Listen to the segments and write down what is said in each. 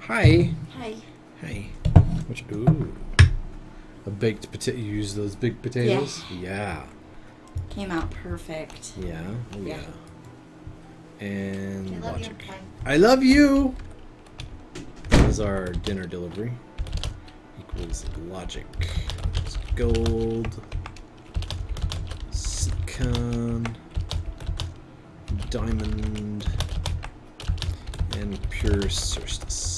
Hi. Hi. Hi. Which, ooh. A baked potato. You use those big potatoes? Yeah. Came out perfect. Yeah. Oh, yeah. I And love you. logic. Bye. I love you! That is our dinner delivery. Equals logic. It's gold. Silicon. Diamond. And pure solstice.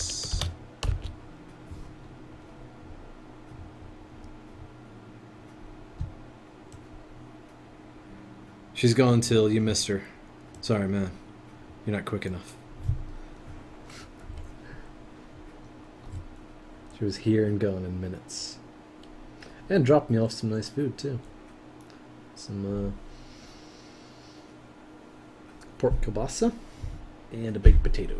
She's gone till you missed her. Sorry, man. You're not quick enough. She was here and gone in minutes. And dropped me off some nice food, too. Some pork kielbasa and a baked potato.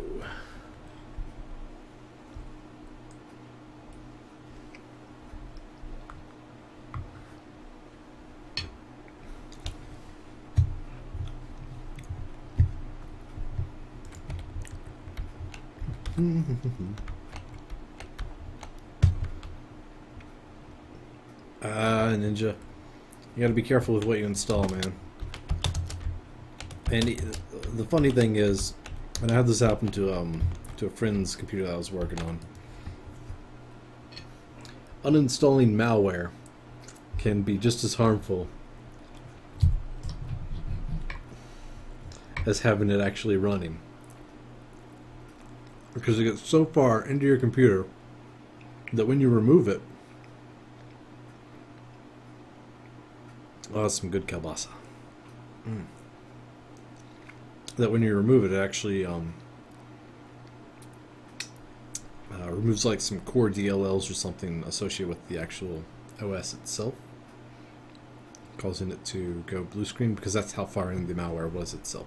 Ninja. You gotta be careful with what you install, man. And the funny thing is, and I had this happen to a friend's computer that I was working on. Uninstalling malware can be just as harmful as having it actually running. Because it gets so far into your computer that when you remove it, oh, that's some good kielbasa. That when you remove it, it actually removes like some core DLLs or something associated with the actual OS itself, causing it to go blue screen because that's how far in the malware was itself.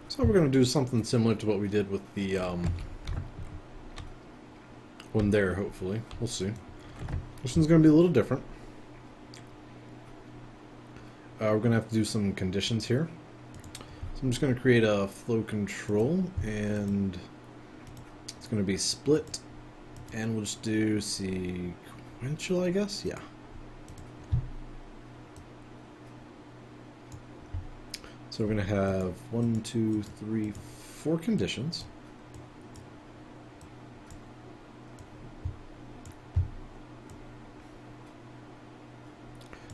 So we're going to do something similar to what we did with the one there, hopefully. We'll see. This one's going to be a little different. We're going to have to do some conditions here. So I'm just going to create a flow control, and it's going to be split, and we'll just do sequential, I guess? Yeah. So we're going to have 1, 2, 3, 4 conditions.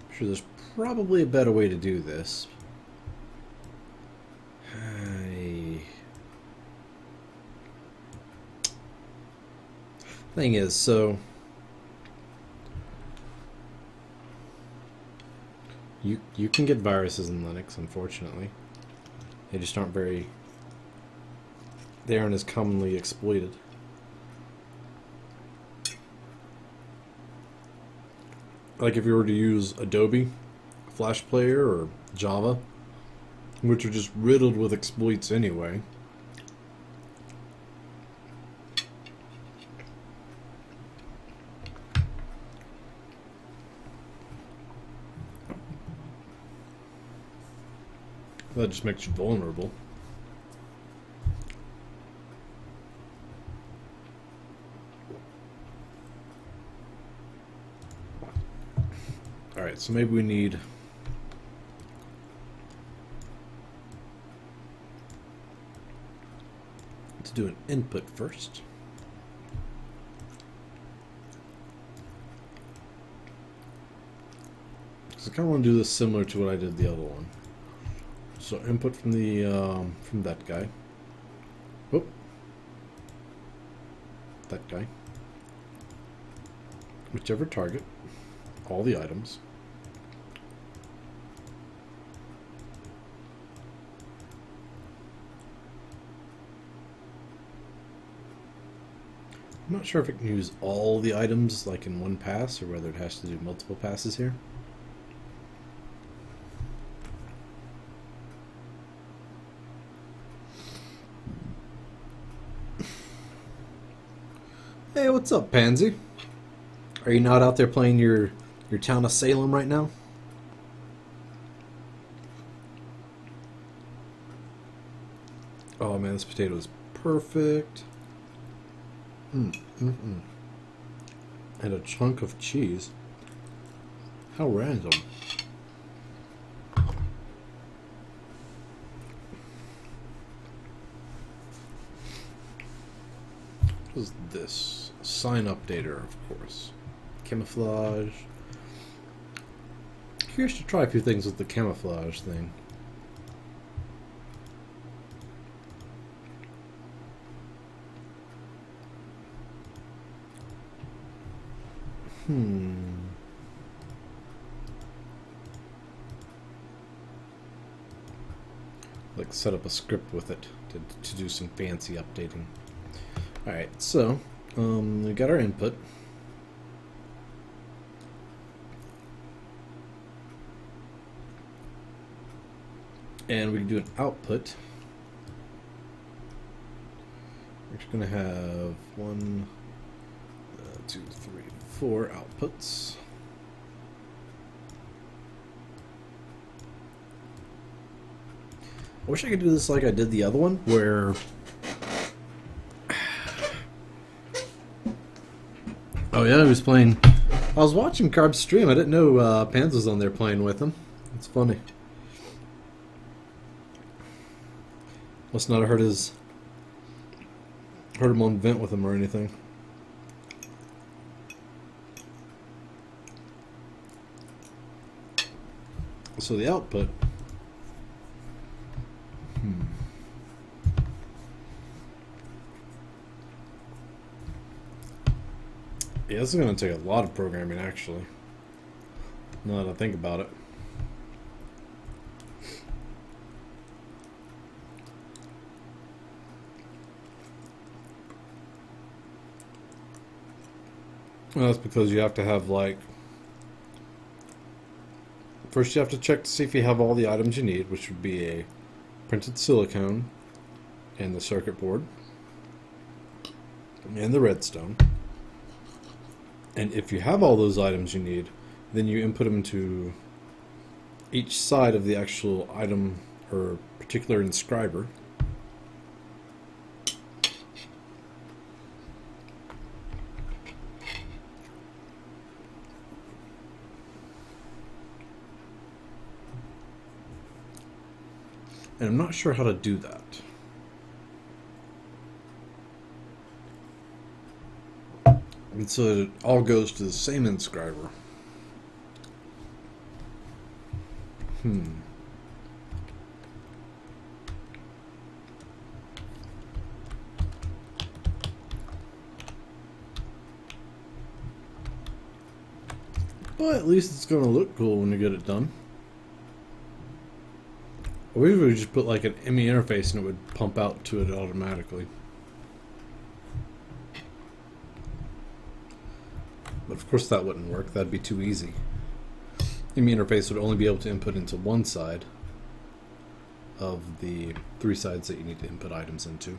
I'm sure there's probably a better way to do this. Thing is, so you can get viruses in Linux, unfortunately. They just aren't as commonly exploited. Like if you were to use Adobe Flash Player or Java, which are just riddled with exploits anyway. That just makes you vulnerable. Alright, so maybe we need to do an input first. Because I kind of want to do this similar to what I did the other one. So input from the from that guy. Oh, that guy. Whichever target, all the items. I'm not sure if it can use all the items like in one pass or whether it has to do multiple passes here. Hey, what's up, Pansy? Are you not out there playing your town of Salem right now? Oh man, this potato is perfect. And a chunk of cheese. How random. What is this? Sign updater, of course. Camouflage. Curious to try a few things with the camouflage thing. Like set up a script with it to do some fancy updating. Alright, so we got our input. And we can do an output. We're just going to have 1, 2, 3, 4 outputs. I wish I could do this like I did the other one, where oh yeah, he was playing. I was watching Carb's stream. I didn't know Pans was on there playing with him. It's funny. Must not have heard him on vent with him or anything. So the output. Yeah, this is going to take a lot of programming, actually. Now that I think about it. Well, that's because you have to have, like... First you have to check to see if you have all the items you need, which would be a printed silicone and the circuit board and the redstone. And if you have all those items you need, then you input them into each side of the actual item or particular inscriber. And I'm not sure how to do that. And so it all goes to the same inscriber. But at least it's going to look cool when you get it done. Or we would just put like an ME interface and it would pump out to it automatically. But of course that wouldn't work. That'd be too easy. ME interface would only be able to input into one side of the 3 sides that you need to input items into.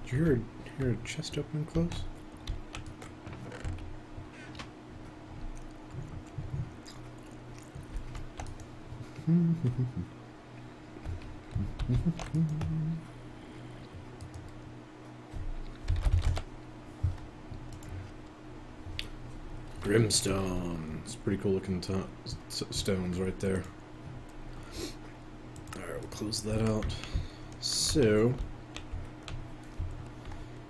Did you hear a chest open and close? Brimstone. It's pretty cool looking stones right there. Alright, we'll close that out. So,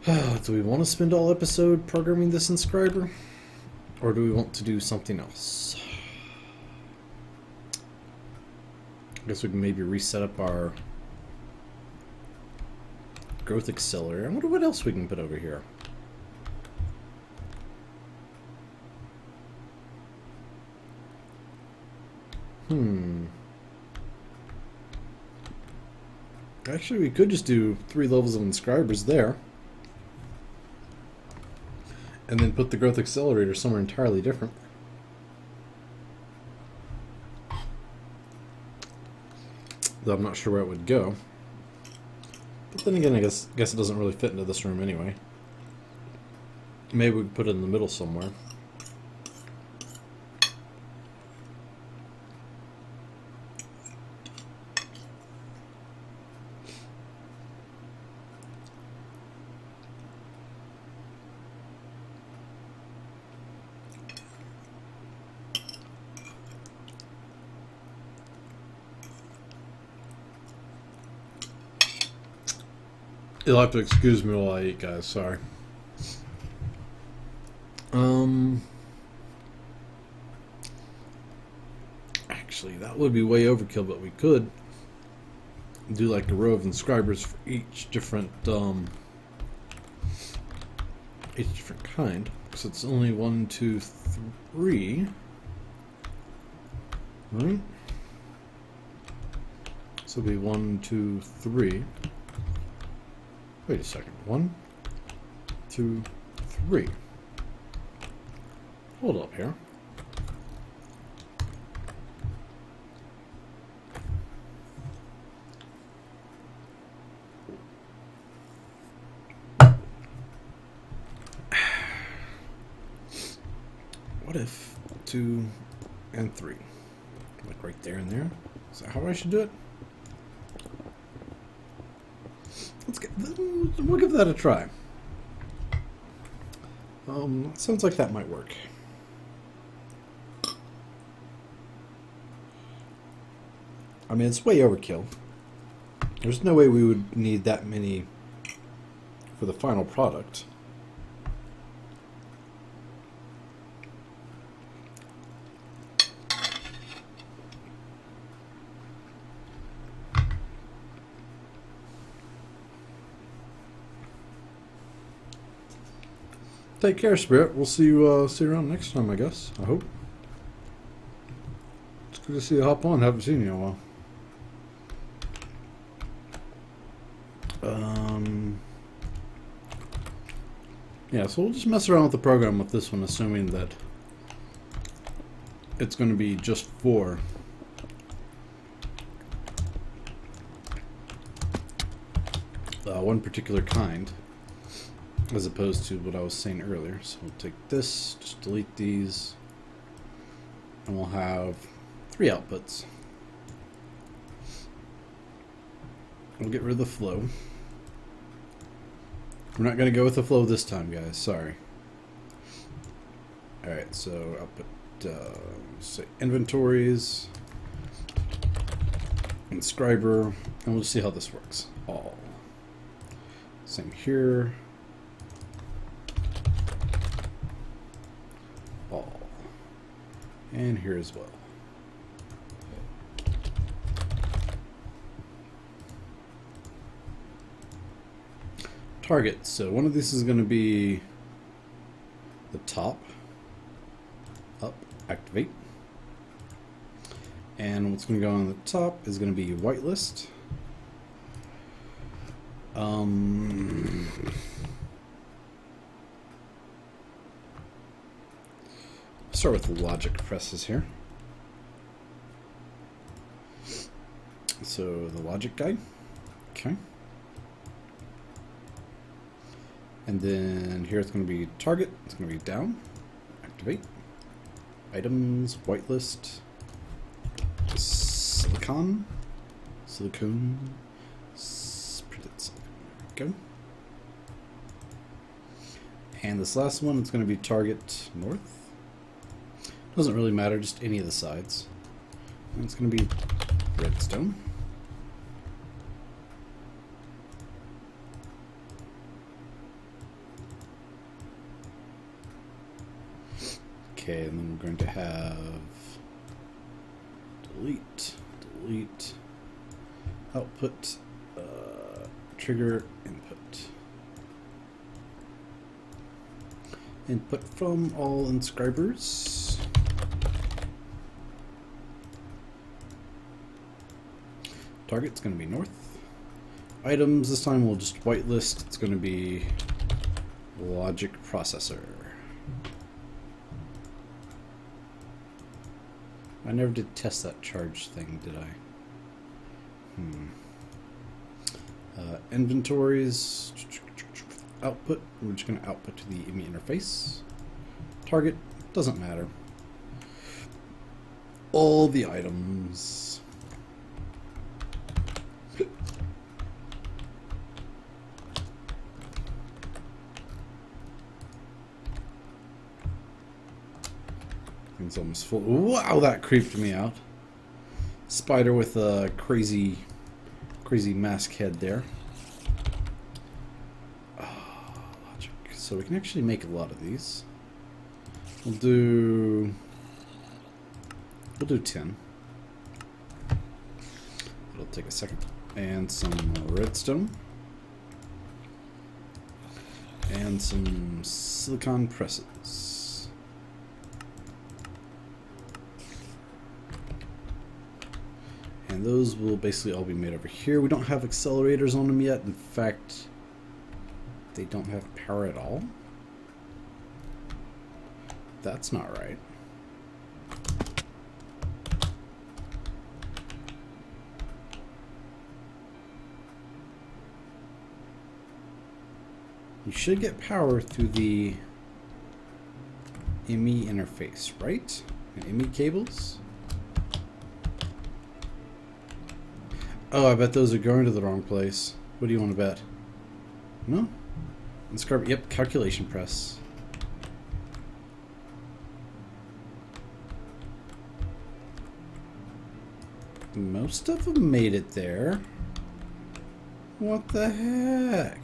do we want to spend all episode programming this inscriber? Or do we want to do something else? I guess we can maybe reset up our growth accelerator. I wonder what else we can put over here. Actually, we could just do 3 levels of inscribers there. and then put the growth accelerator somewhere entirely different. Though I'm not sure where it would go. But then again, I guess it doesn't really fit into this room anyway. Maybe we could put it in the middle somewhere. You'll have to excuse me while I eat, guys. Sorry. Actually, that would be way overkill, but we could do like a row of inscribers for each different kind. Because it's only 1, 2, 3. Right? So it'll be 1, 2, 3. Wait a second. 1, 2, 3. Hold up here. What if 2 and 3? Like right there and there? Is that how I should do it? We'll give that a try. Sounds like that might work. I mean, it's way overkill. There's no way we would need that many for the final product. Take care, Spirit. We'll see you around next time, I guess. I hope. It's good to see you hop on. Haven't seen you in a while. Yeah, so we'll just mess around with the program with this one, assuming that it's going to be just for one particular kind, as opposed to what I was saying earlier. So we'll take this, just delete these, and we'll have 3 outputs. We'll get rid of the flow. We're not going to go with the flow this time, guys. Sorry. Alright, so I'll put, say, inventories, inscriber, and we'll just see how this works. All. Same here. All. And here as well. Target. So one of these is going to be the top. Up. Activate. And what's going to go on the top is going to be whitelist. Start with the logic presses here. So the logic guide. Okay. And then here it's going to be target. It's going to be down. Activate. Items. Whitelist. Silicon. Silicone. Printed silicone. Go. And this last one, it's going to be target north. Doesn't really matter, just any of the sides. And it's going to be redstone. Okay, and then we're going to have delete, output, trigger, input from all inscribers. Target's going to be north. Items, this time we'll just whitelist. It's going to be logic processor. I never did test that charge thing, did I? Inventories, output, we're just going to output to the IMI interface. Target, doesn't matter. All the items. Thing's almost full. Wow, that creeped me out. Spider with a crazy mask head there. Logic. So we can actually make a lot of these. We'll do 10. It'll take a second. And some redstone. And some silicon presses. And those will basically all be made over here. We don't have accelerators on them yet. In fact, they don't have power at all. That's not right. You should get power through the IMI interface, right? And IMI cables? Oh, I bet those are going to the wrong place. What do you want to bet? No? Inscribe, yep, calculation press. Most of them made it there. What the heck?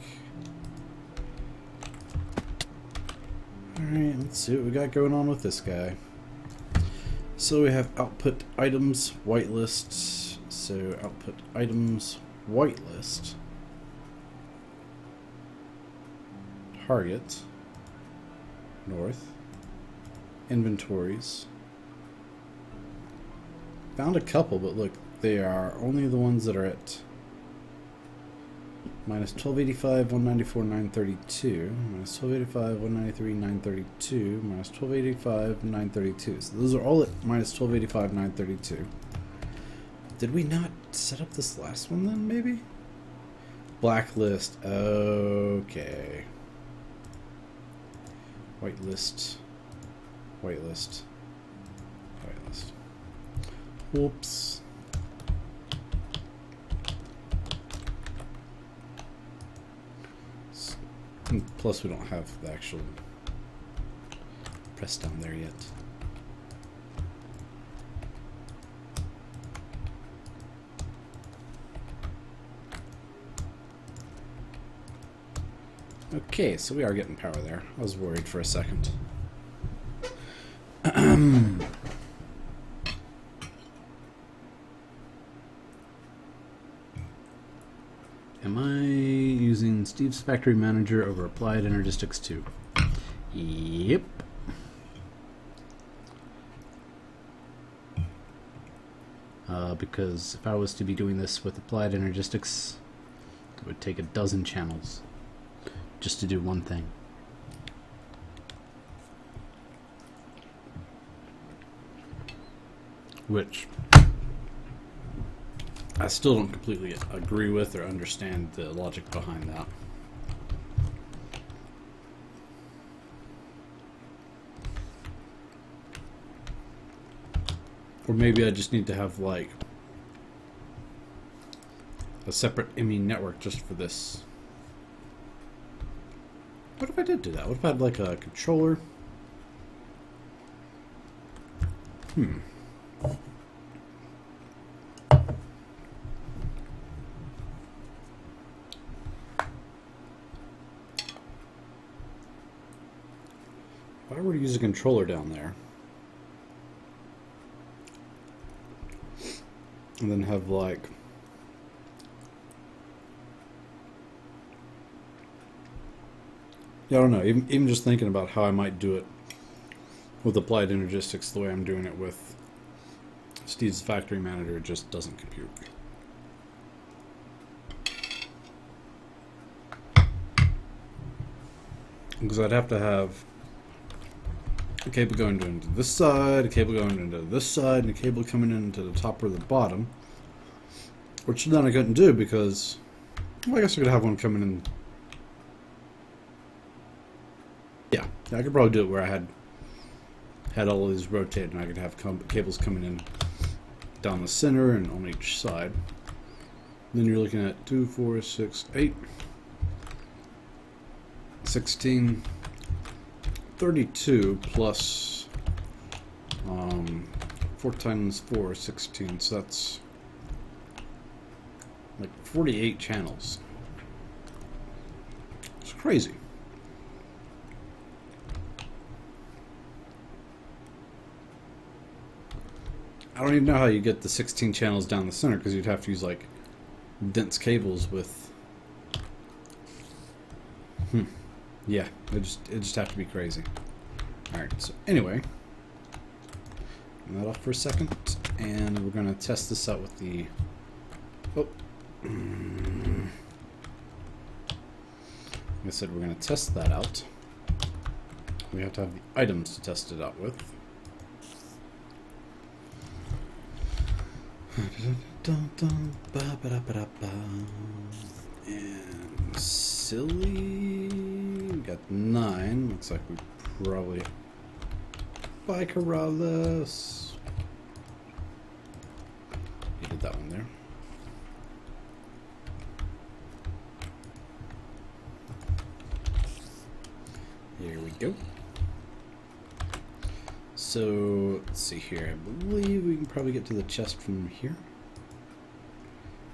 Alright, let's see what we got going on with this guy. So we have output items, whitelist. So output items, whitelist. Target. North. Inventories. Found a couple, but look, they are only the ones that are at minus 1285, 194, 932, minus 1285, 193, 932, minus 1285, 932. So those are all at minus 1285, 932. Did we not set up this last one then, maybe? Blacklist. Okay. Whitelist. Whitelist. Whitelist. Whoops. Plus, we don't have the actual press down there yet. Okay, so we are getting power there. I was worried for a second. Am I using Steve's Factory Manager over Applied Energistics 2? Yep. Because if I was to be doing this with Applied Energistics, it would take a dozen channels just to do one thing. Which I still don't completely agree with or understand the logic behind that. Or maybe I just need to have like a separate IMI network just for this. What if I did do that? What if I had like a controller? If I were to use a controller down there, and then have like I don't know, even just thinking about how I might do it with Applied Energistics the way I'm doing it with Steve's Factory Manager, it just doesn't compute. Because I'd have to have a cable going into this side, a cable going into this side, and a cable coming into the top or the bottom. Which then I couldn't do because, well, I guess I could have one coming in. Yeah, I could probably do it where I had all these rotated, and I could have cables coming in down the center and on each side. Then you're looking at 2, 4, 6, 8, 16, 32 plus 4 times 4 is 16, so that's like 48 channels. It's crazy. I don't even know how you get the 16 channels down the center, because you'd have to use like dense cables with. Yeah, it just have to be crazy. All right. So anyway, turn that off for a second, and we're gonna test this out with the. Oh. Like I said, we're gonna test that out. We have to have the items to test it out with. And silly, we got 9. Looks like we probably buy Corrales. You did that one there. Here we go. So let's see here. I believe we can probably get to the chest from here.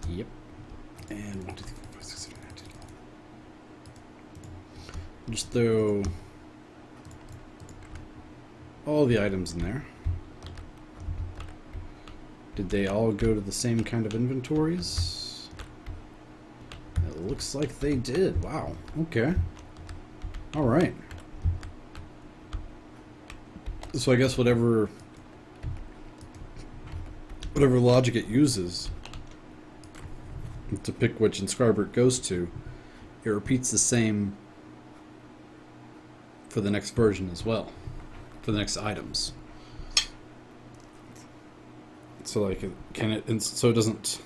Yep. And 1, 2, 3, 4, 5, 6, 7, 8, 9, 10. Just throw all the items in there. Did they all go to the same kind of inventories? It looks like they did. Wow. Okay. All right. So I guess whatever logic it uses to pick which inscriber it goes to, it repeats the same for the next version as well, for the next items. So like, so it doesn't.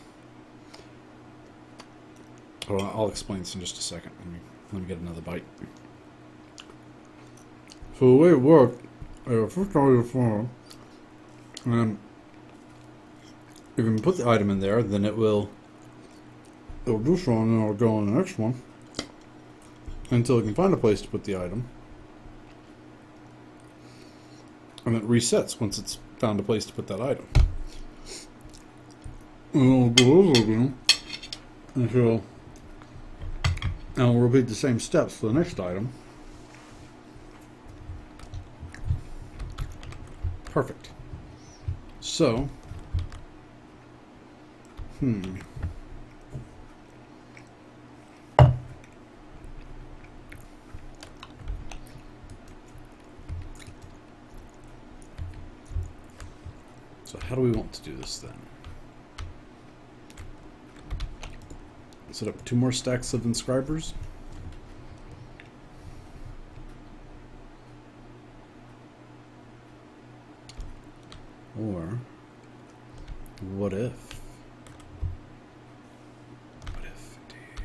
Oh, I'll explain this in just a second. Let me get another bite. So the way it worked. First order form, and if you can put the item in there, then it'll do so, and then it'll go on the next one until it can find a place to put the item, and it resets once it's found a place to put that item. And it'll go over again until, and we'll repeat the same steps for the next item. Perfect. So, so how do we want to do this then? Set up 2 more stacks of inscribers. Or, what if? What if, indeed?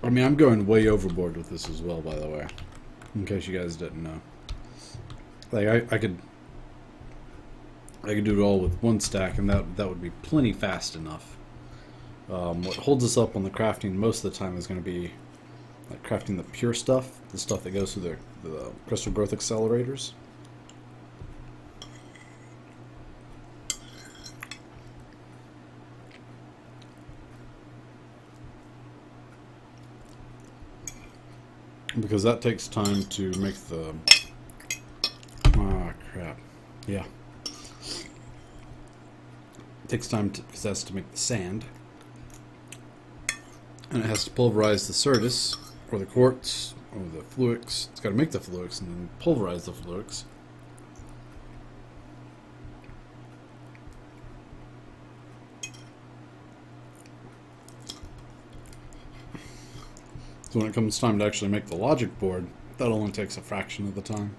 I mean, I'm going way overboard with this as well, by the way. In case you guys didn't know. Like, I could do it all with 1 stack, and that would be plenty fast enough. What holds us up on the crafting most of the time is going to be like crafting the pure stuff, the stuff that goes through the crystal growth accelerators. Because that takes time to make the... Ah, crap. Yeah. It takes time because that's to make the sand. And it has to pulverize the Certus, or the quartz, or the fluix. It's got to make the fluix and then pulverize the fluix. So when it comes time to actually make the logic board, that only takes a fraction of the time.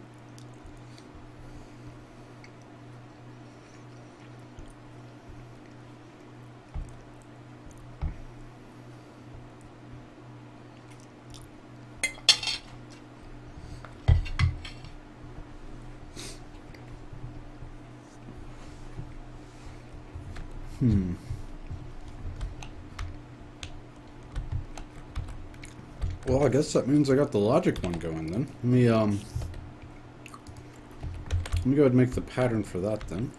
Well, I guess that means I got the logic one going then. Let me go ahead and make the pattern for that then.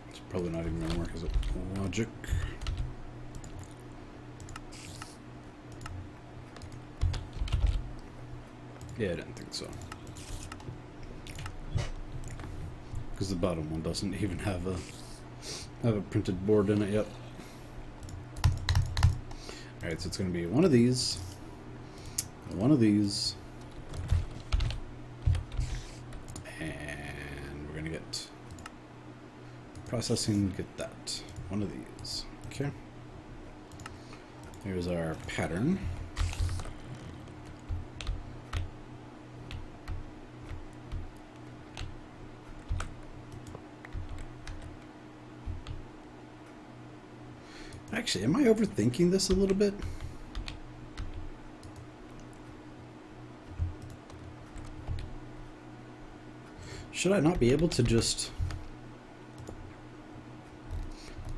It's probably not even gonna work as a logic. Yeah, I didn't think so. Because the bottom one doesn't even have a printed board in it yet. Alright, so it's going to be one of these, and we're going to get processing, get that. One of these. Okay. Here's our pattern. Actually, am I overthinking this a little bit? Should I not be able to just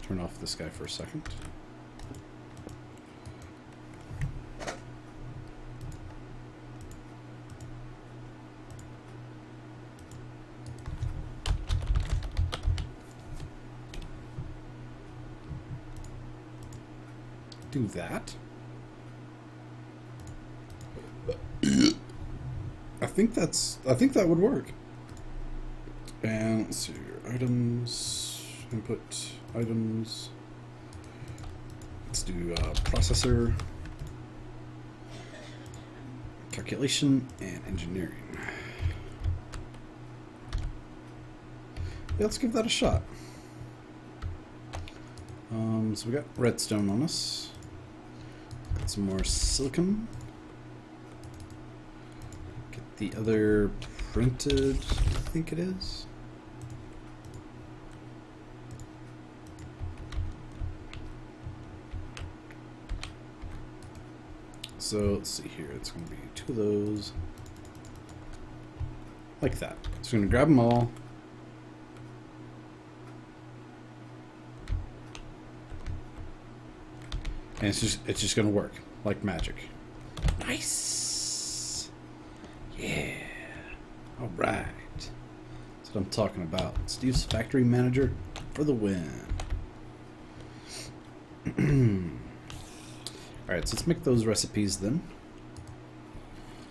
turn off this guy for a second? Do that. I think that would work. And let's see, items, input, items. Let's do processor, calculation, and engineering. Yeah, let's give that a shot. So we got redstone on us. Got some more silicon. Get the other printed, I think it is. So let's see here, it's going to be 2 of those. Like that. So we're going to grab them all. And it's just going to work like magic. Nice. Yeah. All right. That's what I'm talking about. Steve's Factory Manager for the win. Alright, so let's make those recipes then.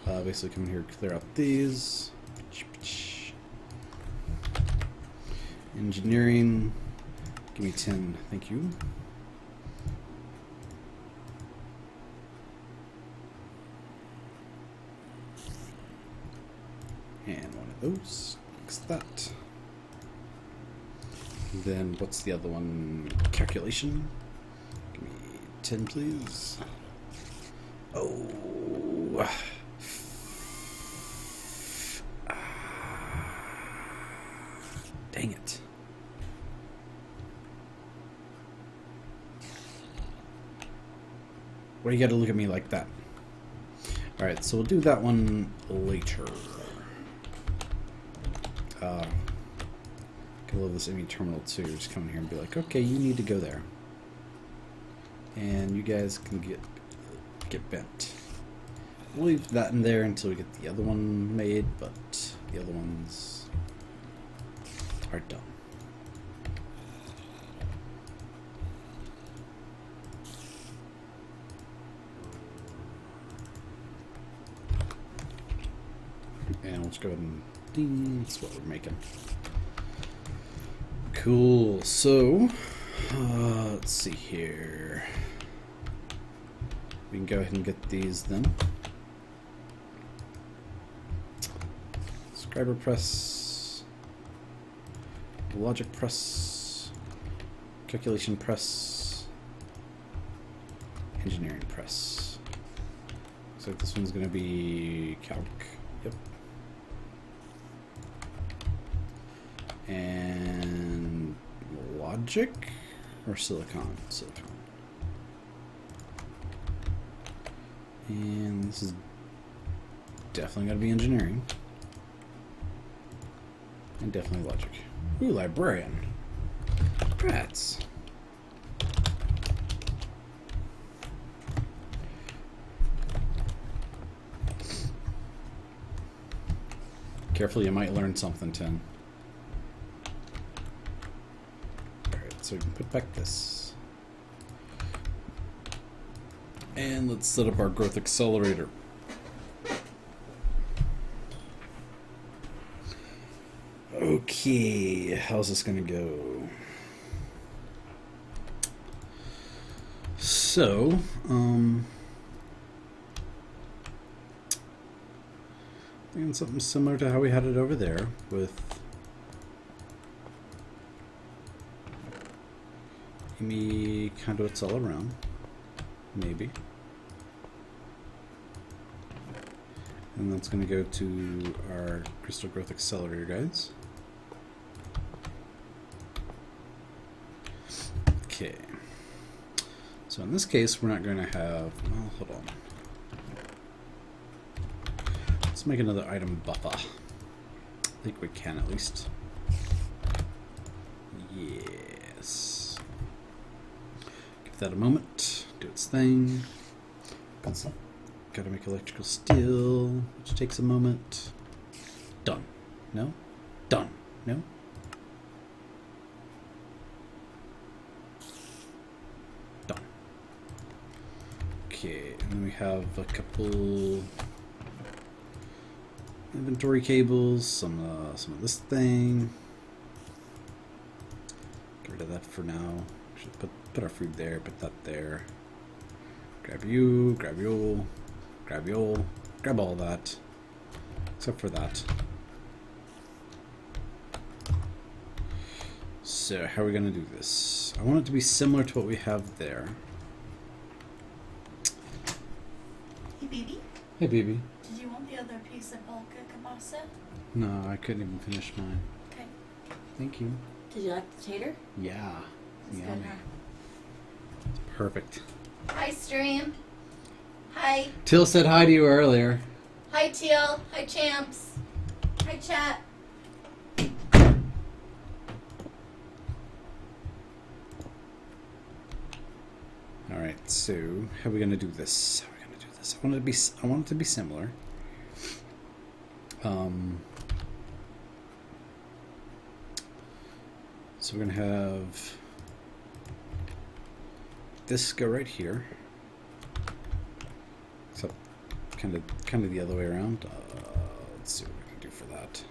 Basically come in here, clear out these. Engineering. Give me 10, thank you. And one of those. Fix that. Then what's the other one? Calculation. Give me 10, please. Oh. Dang it. Why you gotta look at me like that? Alright, so we'll do that one later. Get a little of this ME terminal too. Just come in here and be like, okay, you need to go there. And you guys can get bent. We'll leave that in there until we get the other one made, but the other ones are done. And let's go ahead and that's what we're making. Cool. So let's see here. We can go ahead and get these then. Scriber press, logic press, calculation press, engineering press. Looks like this one's going to be calc. Yep. And logic or silicon? Silicon. And this is definitely got to be engineering. And definitely logic. Ooh, librarian. Rats. Careful, you might learn something, Tin. Alright, so we can put back this. And let's set up our growth accelerator. Okay, how's this gonna go? So, thinking something similar to how we had it over there with Amy conduits all around, maybe. And that's going to go to our crystal growth accelerator guys. Okay. So in this case, we're not going to have, well, hold on. Let's make another item buffer. I think we can at least. Yes. Give that a moment. Do its thing. Gotta make electrical steel, which takes a moment. Done. No? Done. No? Done. Okay, and then we have a couple inventory cables, some of this thing. Get rid of that for now. Should put our food there, put that there. Grab you, grab you. Grab y'all, grab all that, except for that. So how are we going to do this? I want it to be similar to what we have there. Hey, baby. Hey, baby. Did you want the other piece of bulka kielbasa? No, I couldn't even finish mine. Okay. Thank you. Did you like the tater? Yeah. It's Yummy. good, huh? Perfect. Hi, stream. Hi. Till said hi to you earlier. Hi, Teal. Hi, champs. Hi, chat. All right. So how are we going to do this? How are we going to do this? I want it to be similar. So we're going to have this go right here. Except kind of the other way around. Let's see what we can do for that.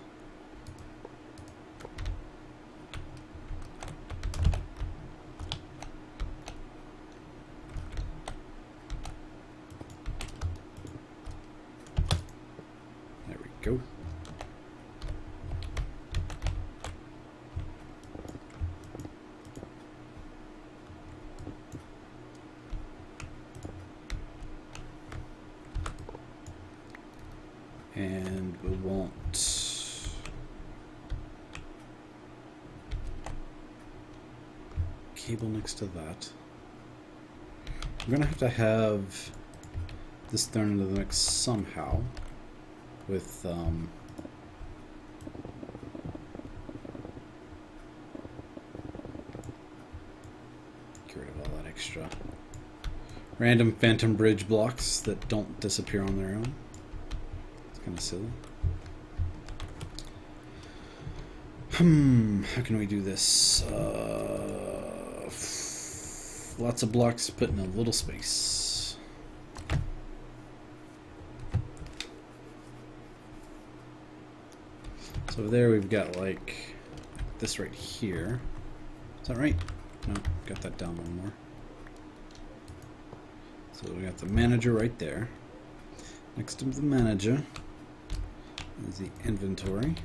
There we go. And we want cable next to that. We're gonna have to have this thrown into the mix somehow with get rid of all that extra random phantom bridge blocks that don't disappear on their own. Kind of silly. How can we do this? Lots of blocks put in a little space. So there we've got like this right here. Is that right? No, got that down one more. So we got the manager right there. Next to the manager is the inventory.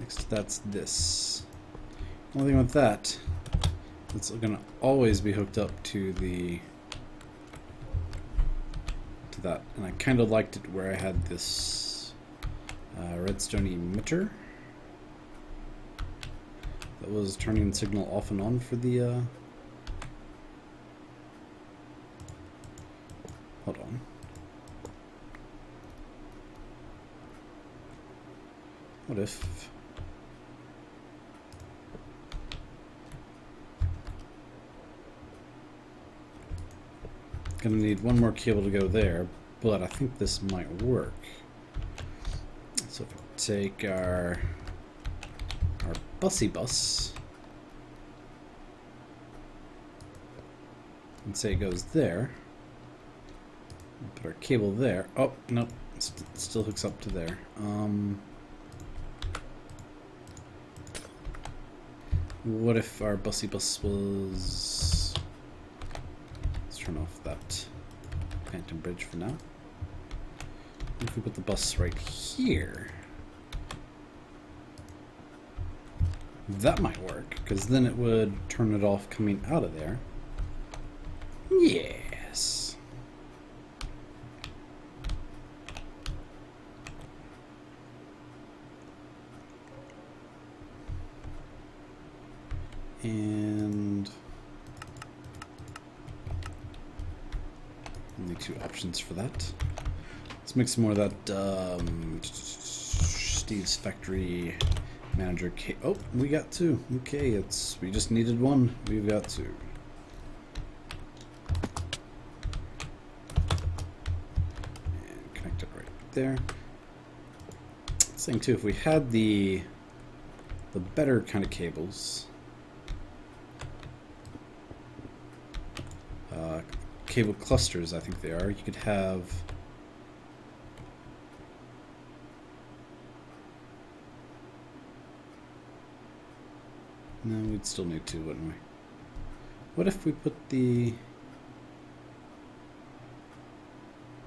Next, that's this. Only thing with that, it's going to always be hooked up to that. And I kind of liked it where I had this redstone emitter that was turning the signal off and on for the if... Gonna need one more cable to go there, but I think this might work. So if we take our bussy bus and say it goes there, put our cable there. Oh, nope, still hooks up to there. What if our bussy bus was... Let's turn off that phantom bridge for now. If we put the bus right here, that might work, because then it would turn it off coming out of there. Yes. And only two options for that. Let's make some more of that Steve's Factory Manager. Oh, we got two. Okay, we just needed one. We've got two. And connect it right there. Same too. If we had the better kind of cables, cable clusters, I think they are. You could have. No, we'd still need two, wouldn't we? What if we put the...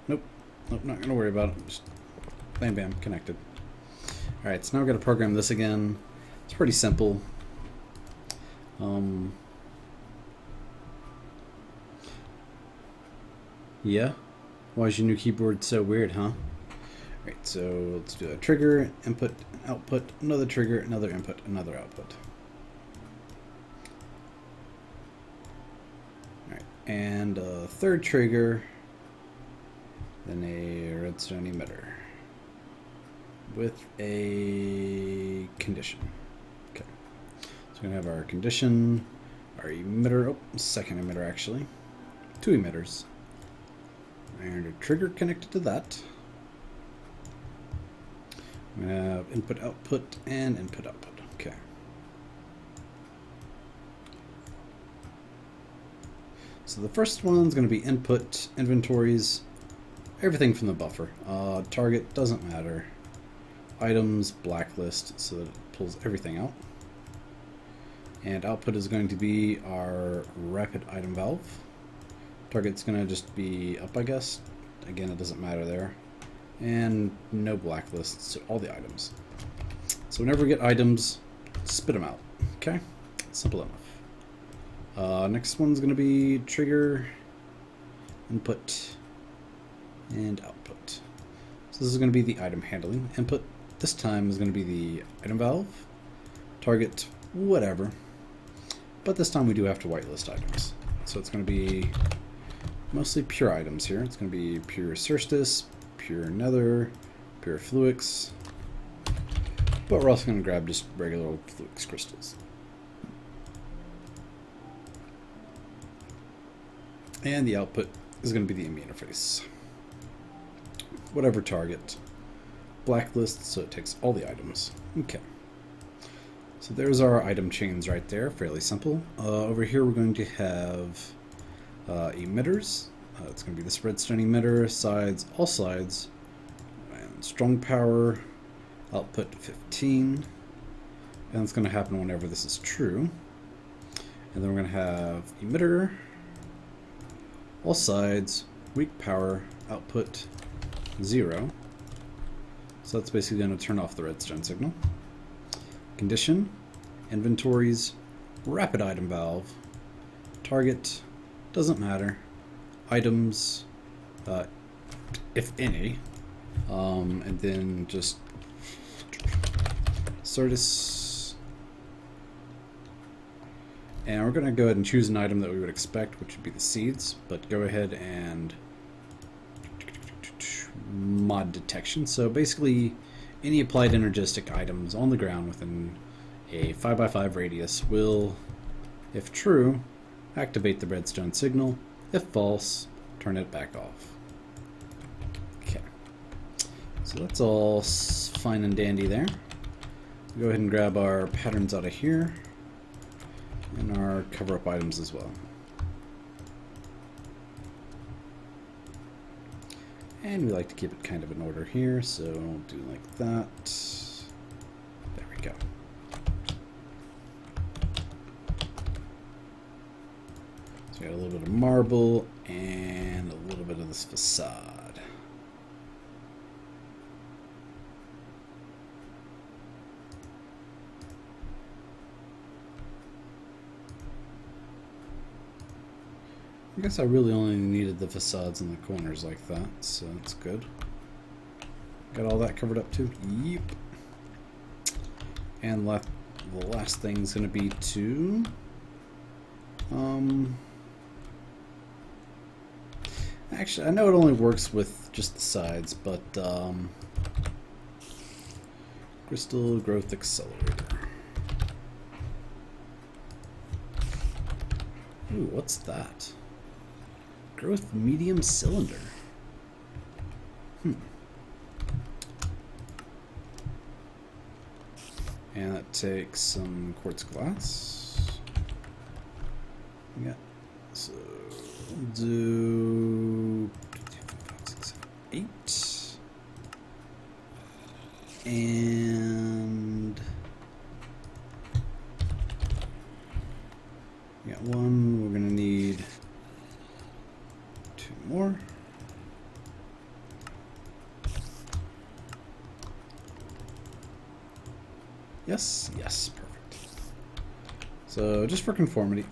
Nope, not gonna worry about it. Just bam, bam, connected. Alright, so now we're gonna program this again. It's pretty simple. Yeah? Why is your new keyboard so weird, huh? Alright, so let's do a trigger, input, output, another trigger, another input, another output. And a third trigger, then a redstone emitter with a condition. Okay, so we're gonna have our condition, our emitter, oh, second emitter actually, two emitters, and a trigger connected to that. I'm gonna have input, output, and input, output. Okay. So the first one's going to be input, inventories, everything from the buffer. Target doesn't matter. Items, blacklist, so that it pulls everything out. And output is going to be our rapid item valve. Target's going to just be up, I guess. Again, it doesn't matter there. And no blacklists, so all the items. So whenever we get items, spit them out. Okay? Simple enough. Next one's going to be trigger, input, and output. So this is going to be the item handling. Input this time is going to be the item valve, target, whatever. But this time we do have to whitelist items. So it's going to be mostly pure items here. It's going to be pure Cerstis, pure Nether, pure Fluix. But we're also going to grab just regular old Fluix crystals. And the output is going to be the enemy interface. Whatever target. Blacklist, so it takes all the items. Okay. So there's our item chains right there, fairly simple. Over here we're going to have emitters. It's going to be this redstone emitter, sides, all sides, and strong power, output 15. And it's going to happen whenever this is true. And then we're going to have emitter, all sides, weak power, output 0. So that's basically going to turn off the redstone signal. Condition, inventories, rapid item valve, target, doesn't matter, items, if any, and then just Cerstis. And we're going to go ahead and choose an item that we would expect, which would be the seeds, but go ahead and mod detection. So basically any applied energistic items on the ground within a 5x5 radius will, if true, activate the redstone signal. If false, turn it back off. Okay. So that's all fine and dandy there. Go ahead and grab our patterns out of here and our cover-up items as well. And we like to keep it kind of in order here, so we'll do like that. There we go. So we got a little bit of marble and a little bit of this facade. I guess I really only needed the facades in the corners like that, so that's good. Got all that covered up too? Yep. And the last thing's going to be to... Actually, I know it only works with just the sides, but... Crystal Growth Accelerator. Ooh, what's that? Growth medium cylinder. And that takes some quartz glass. Yeah. So we'll do 8. And we got 1. We're gonna need 2 more. Yes, yes, perfect. So just for conformity.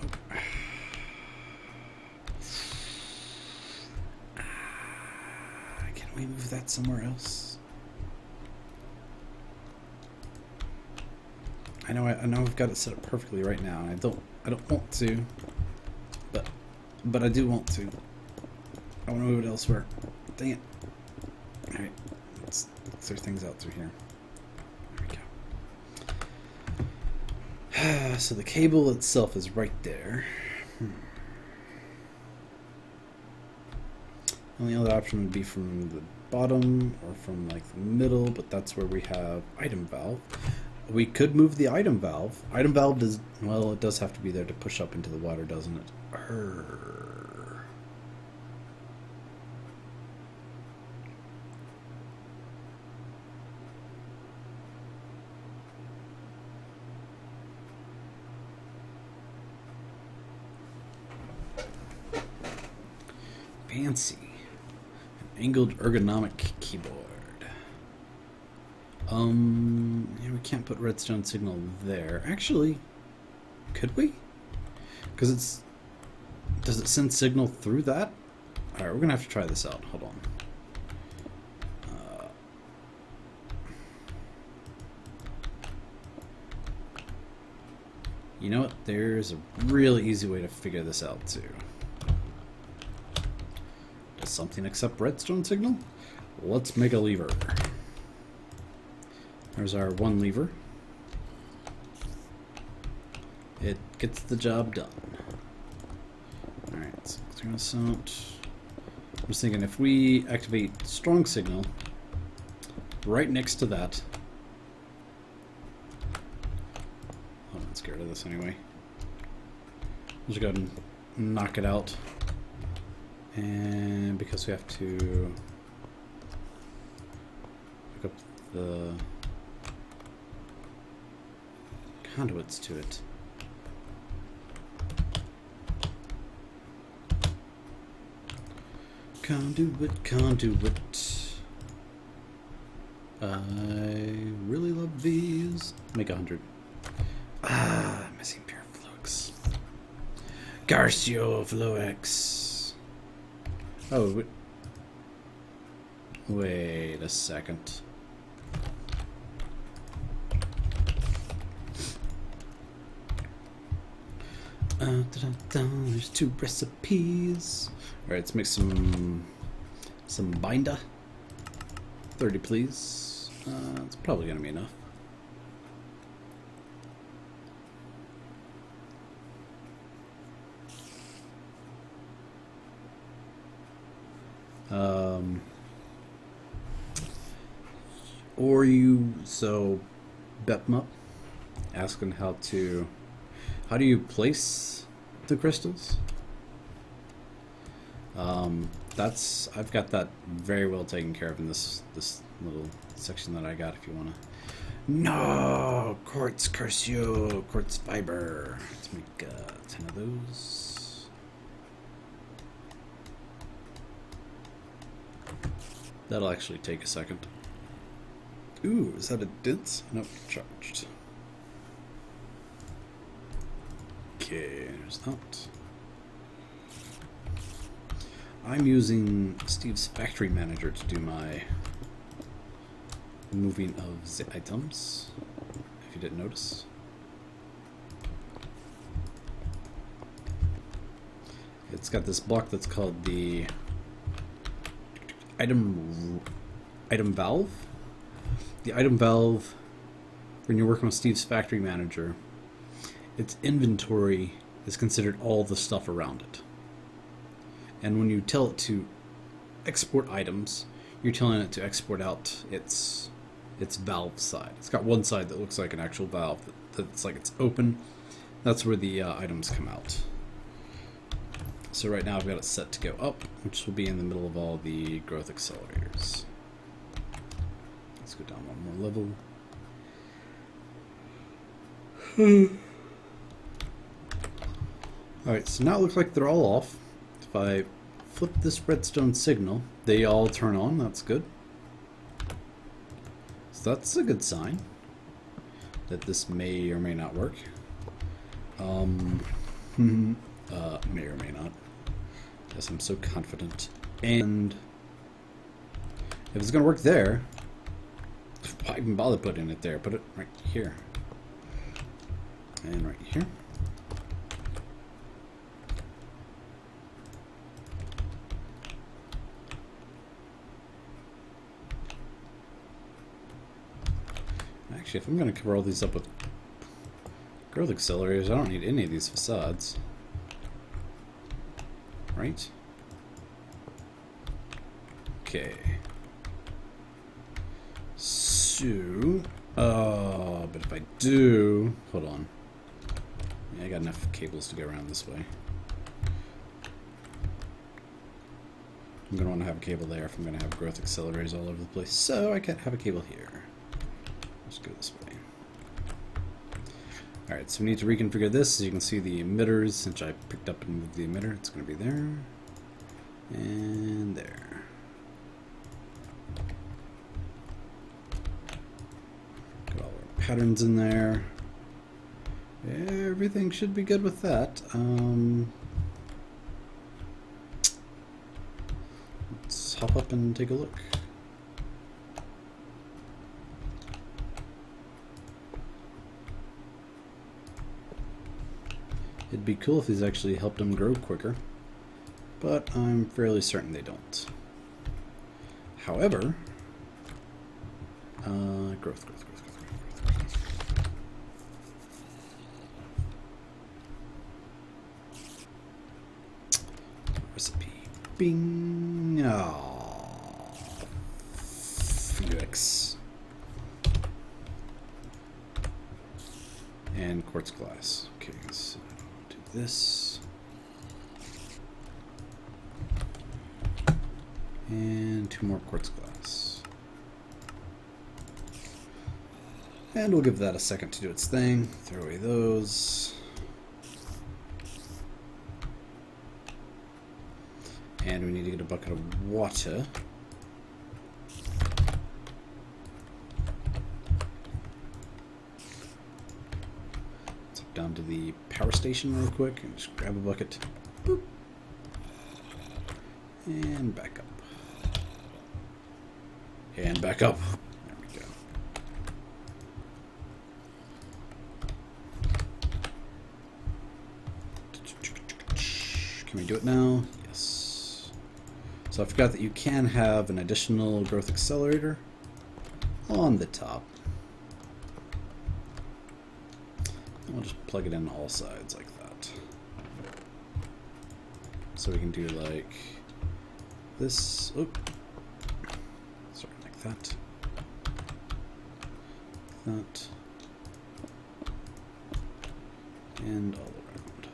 Can we move that somewhere else? I know I've got it set up perfectly right now, and I don't want to, but I do want to. I want to move it elsewhere. Dang it. Alright, let's clear things out through here. There we go. So the cable itself is right there. Only other option would be from the bottom or from like the middle, but that's where we have item valve. We could move the item valve. Item valve does, well, it does have to be there to push up into the water, doesn't it? Fancy. An angled ergonomic keyboard. Yeah, we can't put redstone signal there. Actually, could we? Because it's... Does it send signal through that? Alright, we're gonna have to try this out. Hold on. You know what? There's a really easy way to figure this out, too. Does something accept redstone signal? Let's make a lever. There's our one lever. It gets the job done. Alright, so clear this out. I'm just thinking if we activate strong signal right next to that. I'm not scared of this anyway. Let's go ahead and knock it out. And because we have to hook up the conduits to it. Conduit. I really love these. Make 100. Missing pure flux. Garcio Flux. Oh, wait a second. There's 2 recipes. All right, let's make some binder. 30, please. It's probably going to be enough. Or you bet them up, asking how do you place the crystals? I've got that very well taken care of in this little section that I got. If you wanna, no quartz, curse you, quartz fiber. Let's make 10 of those. That'll actually take a second. Ooh, is that a dense? Nope, charged. Okay, there's that. I'm using Steve's Factory Manager to do my moving of the items, if you didn't notice. It's got this block that's called the item valve. The item valve, when you're working with Steve's Factory Manager, its inventory is considered all the stuff around it. And when you tell it to export items, you're telling it to export out its valve side. It's got one side that looks like an actual valve that's like it's open. That's where the items come out. So right now I've got it set to go up, which will be in the middle of all the growth accelerators. Let's go down one more level. Alright, so now it looks like they're all off. If I flip this redstone signal, they all turn on. That's good. So that's a good sign that this may or may not work. May or may not. Guess I'm so confident. And if it's gonna work there, why even bother putting it there? Put it right here. And right here. Actually, if I'm going to cover all these up with growth accelerators, I don't need any of these facades. Right? Okay. So, but if I do, hold on. Yeah, I got enough cables to go around this way. I'm going to want to have a cable there if I'm going to have growth accelerators all over the place. So I can't have a cable here. Let's go this way. Alright, so we need to reconfigure this. As you can see, the emitters, since I picked up and moved the emitter, it's going to be there. And there. Got all our patterns in there. Everything should be good with that. Let's hop up and take a look. It'd be cool if these actually helped them grow quicker, but I'm fairly certain they don't. However, growth. Recipe. Bing. Oh. Felix. And quartz glass. Okay, so do this. And 2 more quartz glass. And we'll give that a second to do its thing. Throw away those. And we need to get a bucket of water. Let's up down to the power station real quick and just grab a bucket. Boop. And back up. And back up. There we go. Can we do it now? Yes. So I forgot that you can have an additional growth accelerator on the top. We'll just plug it in all sides like that. So we can do like this. Oh, sorry, like that. That. And all around.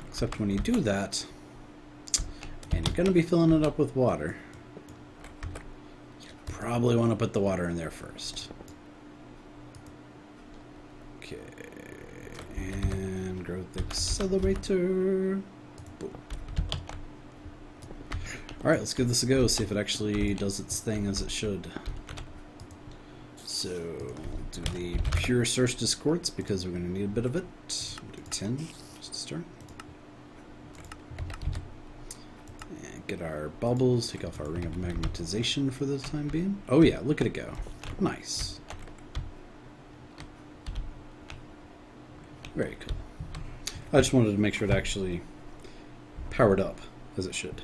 Except when you do that, and you're going to be filling it up with water, you probably want to put the water in there first. Okay, and growth accelerator. Boom. Alright, let's give this a go, see if it actually does its thing as it should. So, we'll do the pure Solstice quartz because we're going to need a bit of it. We'll do 10 just to start. And get our bubbles, take off our ring of magnetization for the time being. Oh yeah, look at it go. Nice. Very cool. I just wanted to make sure it actually powered up as it should.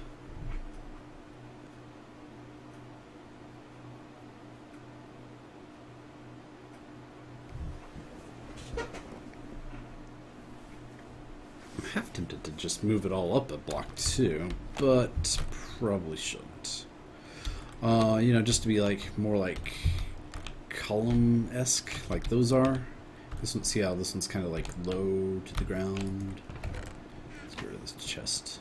I'm half tempted to just move it all up a block too, but probably shouldn't. You know, just to be like more like column-esque, like those are. This one, see how this one's kind of like low to the ground. Let's get rid of this chest.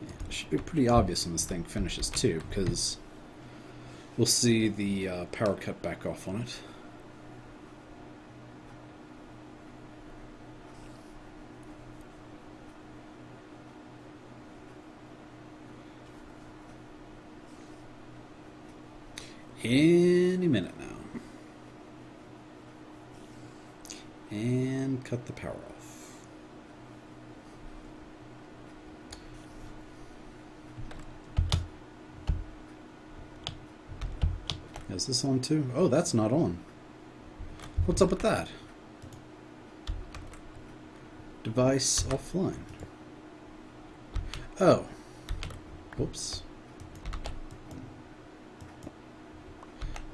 Yeah, it should be pretty obvious when this thing finishes too, because we'll see the power cut back off on it. Any minute now. And cut the power off. Is this on too? Oh, that's not on. What's up with that? Device offline. Oh. Whoops.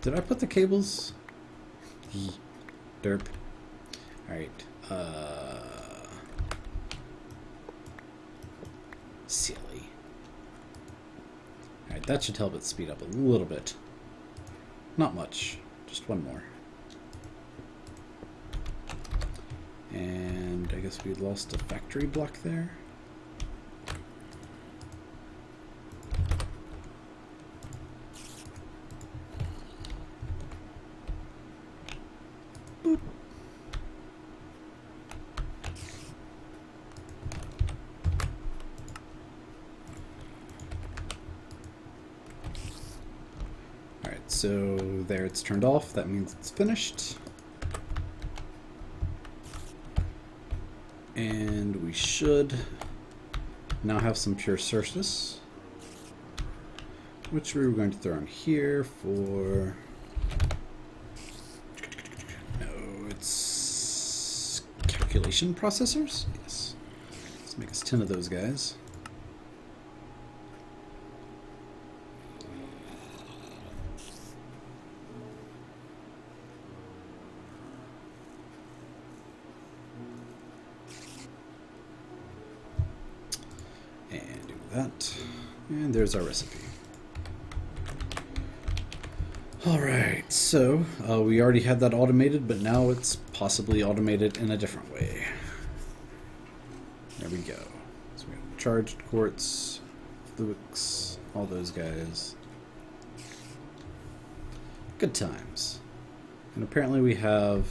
Did I put the cables? Derp. Alright. Silly. Alright, that should help it speed up a little bit. Not much. Just one more. And I guess we lost a factory block there. Boop. Alright, so there it's turned off. That means it's finished. And we should now have some pure surface, which we were going to throw in here for... No, it's calculation processors? Yes. Let's make us 10 of those guys. And do that. And there's our recipe. Alright, so we already had that automated, but now it's possibly automated in a different way. There we go. So we have charged quartz, fluix, all those guys. Good times. And apparently we have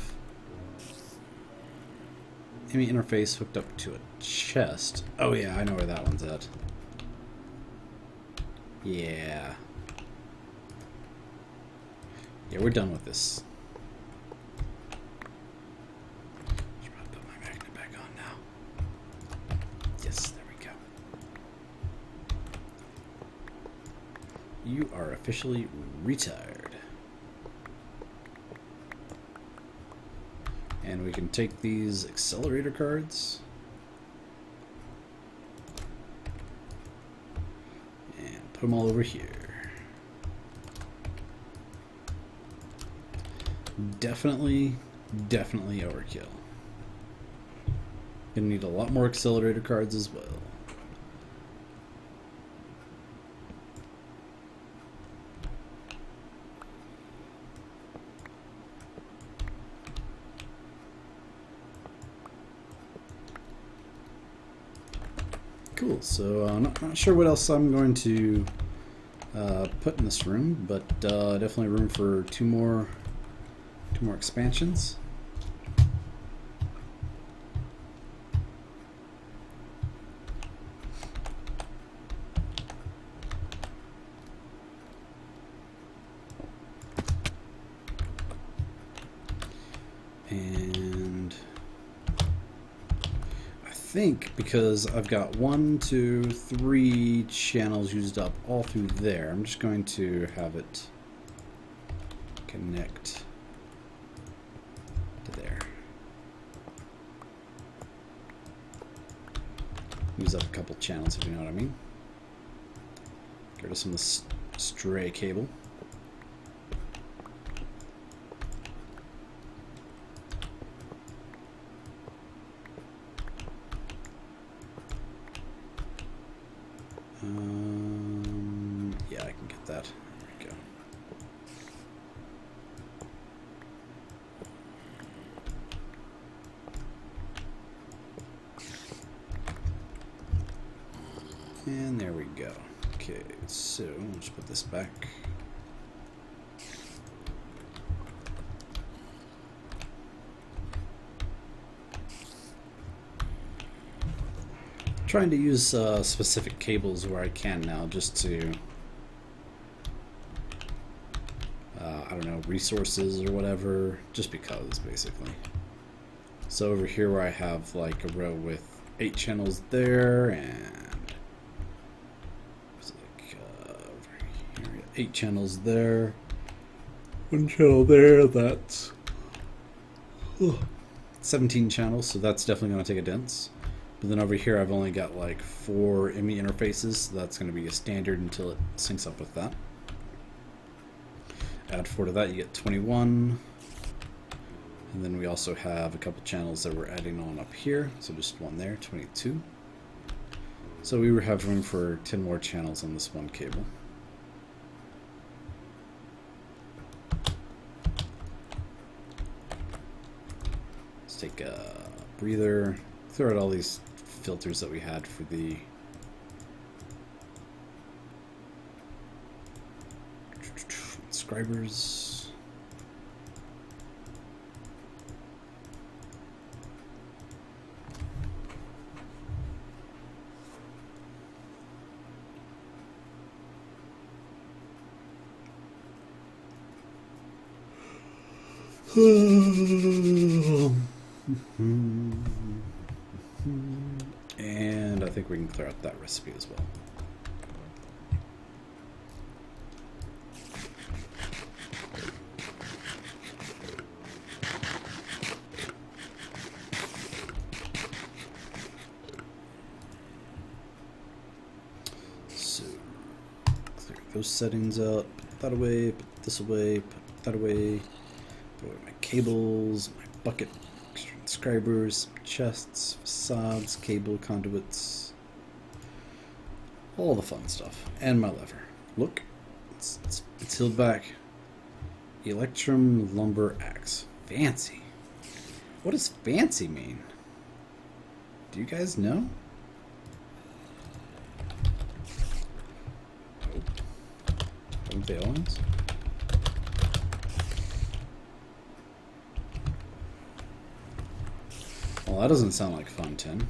ME interface hooked up to a chest. Oh yeah, I know where that one's at. Yeah. Yeah, we're done with this. Should probably put my magnet back on now. Yes, there we go. You are officially retired. And And we can take these accelerator cards and put them all over here. Definitely overkill. Gonna need a lot more accelerator cards as well. Cool, so not sure what else I'm going to put in this room, but definitely room for two more expansions. And I think because I've got 1, 2, 3 channels used up all through there, I'm just going to have it connect to there. Use up a couple channels, if you know what I mean. Get rid of some of the stray cable. Yeah, I can get that. There we go. And there we go. Okay, so let's put this back. Trying to use specific cables where I can now, just to I don't know, resources or whatever, just because, basically. So over here where I have like a row with 8 channels there, and it's like over here, 8 channels there, 1 channel there, that's 17 channels, so that's definitely going to take a dents. But then over here I've only got like 4 IMI interfaces, so that's going to be a standard until it syncs up with that. Add 4 to that, you get 21. And then we also have a couple channels that we're adding on up here, so just 1 there, 22. So we have room for 10 more channels on this one cable. Let's take a breather, throw out all these filters that we had for the subscribers. And I think we can clear out that recipe as well. So, clear those settings up, put that away, put this away, put that away, put away my cables, my bucket, subscribers, chests, facades, cable, conduits, all the fun stuff, and my lever. Look, it's sealed back. Electrum lumber axe. Fancy. What does fancy mean? Do you guys know? Oh. Haven't they always? Well, that doesn't sound like fun, 10.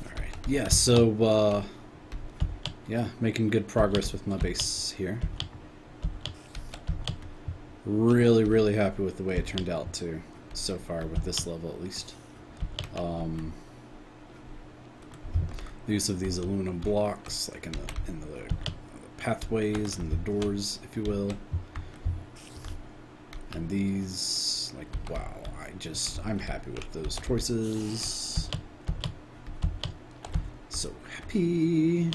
Alright, yeah, so, yeah, making good progress with my base here. Really happy with the way it turned out, too, so far, with this level at least. The use of these aluminum blocks, like in the pathways and the doors, if you will. And these, like, wow, I'm happy with those choices. So happy.